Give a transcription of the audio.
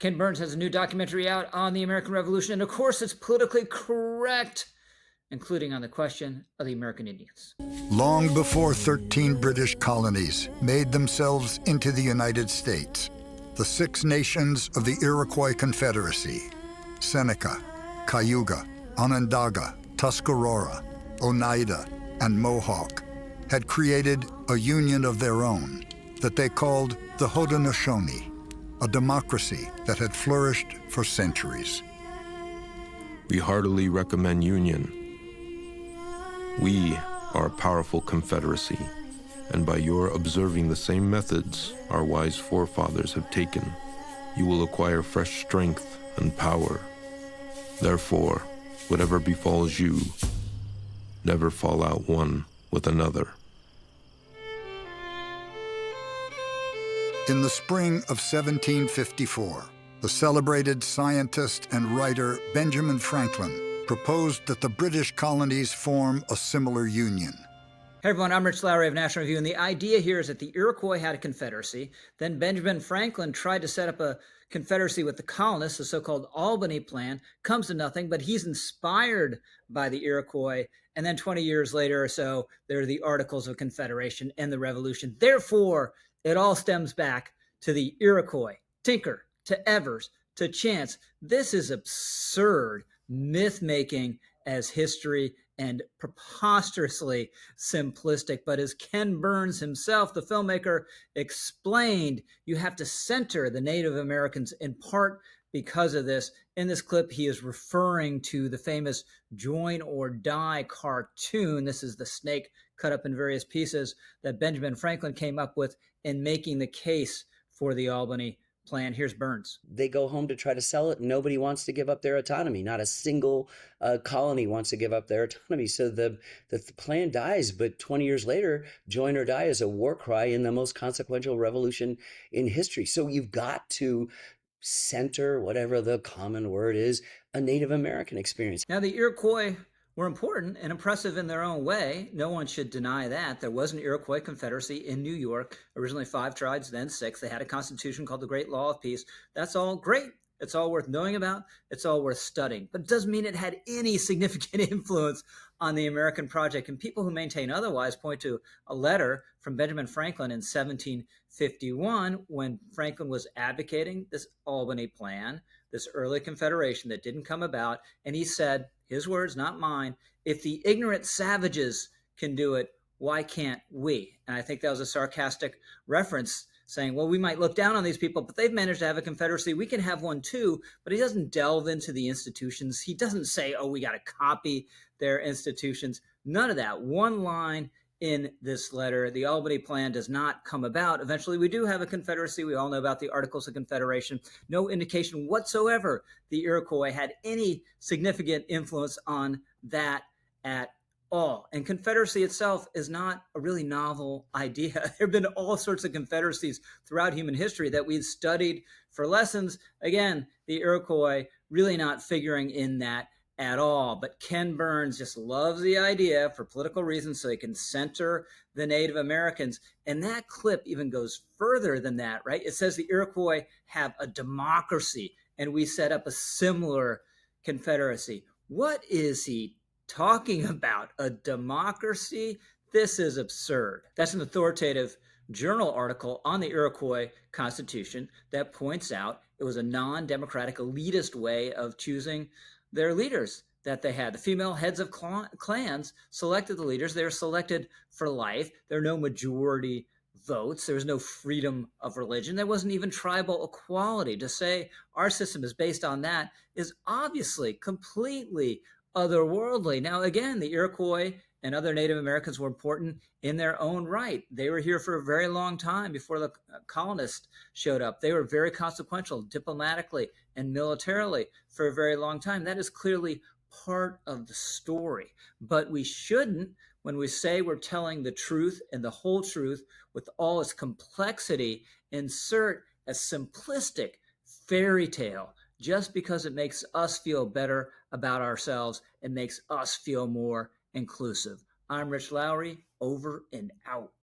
Ken Burns has a new documentary out on the American Revolution, and of course, it's politically correct, including on the question of the American Indians. Long before 13 British colonies made themselves into the United States, the 6 nations of the Iroquois Confederacy, Seneca, Cayuga, Onondaga, Tuscarora, Oneida, and Mohawk, had created a union of their own that they called the Haudenosaunee, a democracy that had flourished for centuries. We heartily recommend union. We are a powerful confederacy, and by your observing the same methods our wise forefathers have taken, you will acquire fresh strength and power. Therefore, whatever befalls you, never fall out one with another. In the spring of 1754, the celebrated scientist and writer Benjamin Franklin proposed that the British colonies form a similar union. Hey everyone, I'm Rich Lowry of National Review, and the idea here is that the Iroquois had a confederacy. Then Benjamin Franklin tried to set up a confederacy with the colonists, the so-called Albany Plan, comes to nothing, but he's inspired by the Iroquois. And then 20 years later or so, there are the Articles of Confederation and the Revolution. Therefore, it all stems back to the Iroquois, Tinker, to Evers, to Chance. This is absurd myth-making as history and preposterously simplistic. But as Ken Burns himself, the filmmaker, explained, you have to center the Native Americans in part because of this. In this clip, he is referring to the famous Join or Die cartoon. This is the snake cut up in various pieces that Benjamin Franklin came up with in making the case for the Albany Plan. Here's Burns. They go home to try to sell it. Nobody wants to give up their autonomy. Not a single colony wants to give up their autonomy. So the plan dies. But 20 years later, join or die is a war cry in the most consequential revolution in history. So you've got to center, whatever the common word is, a Native American experience. Now, the Iroquois were important and impressive in their own way. No one should deny that. There was an Iroquois Confederacy in New York, originally 5 tribes, then 6. They had a constitution called the Great Law of Peace. That's all great. It's all worth knowing about. It's all worth studying. But it doesn't mean it had any significant influence on the American project. And people who maintain otherwise point to a letter from Benjamin Franklin in 1751 when Franklin was advocating this Albany Plan, this early confederation that didn't come about. And he said, his words, not mine, if the ignorant savages can do it, why can't we? And I think that was a sarcastic reference saying, well, we might look down on these people, but they've managed to have a confederacy. We can have one too. But he doesn't delve into the institutions. He doesn't say, oh, we got to copy their institutions. None of that. One line in this letter, the Albany Plan does not come about. Eventually, we do have a confederacy. We all know about the Articles of Confederation. No indication whatsoever the Iroquois had any significant influence on that at all. And confederacy itself is not a really novel idea. There have been all sorts of confederacies throughout human history that we've studied for lessons. Again, the Iroquois really not figuring in that at all. But Ken Burns just loves the idea for political reasons so he can center the Native Americans. And that clip even goes further than that, right? It says the Iroquois have a democracy and we set up a similar confederacy. What is he talking about? A democracy? This is absurd. That's an authoritative journal article on the Iroquois Constitution that points out it was a non-democratic elitist way of choosing their leaders that they had. The female heads of clans selected the leaders. They were selected for life. There are no majority votes. There was no freedom of religion. There wasn't even tribal equality. To say our system is based on that is obviously completely otherworldly. Now, again, the Iroquois and other Native Americans were important in their own right. They were here for a very long time before the colonists showed up. They were very consequential diplomatically and militarily for a very long time. That is clearly part of the story. But we shouldn't, when we say we're telling the truth and the whole truth with all its complexity, insert a simplistic fairy tale just because it makes us feel better about ourselves and makes us feel more inclusive. I'm Rich Lowry, over and out.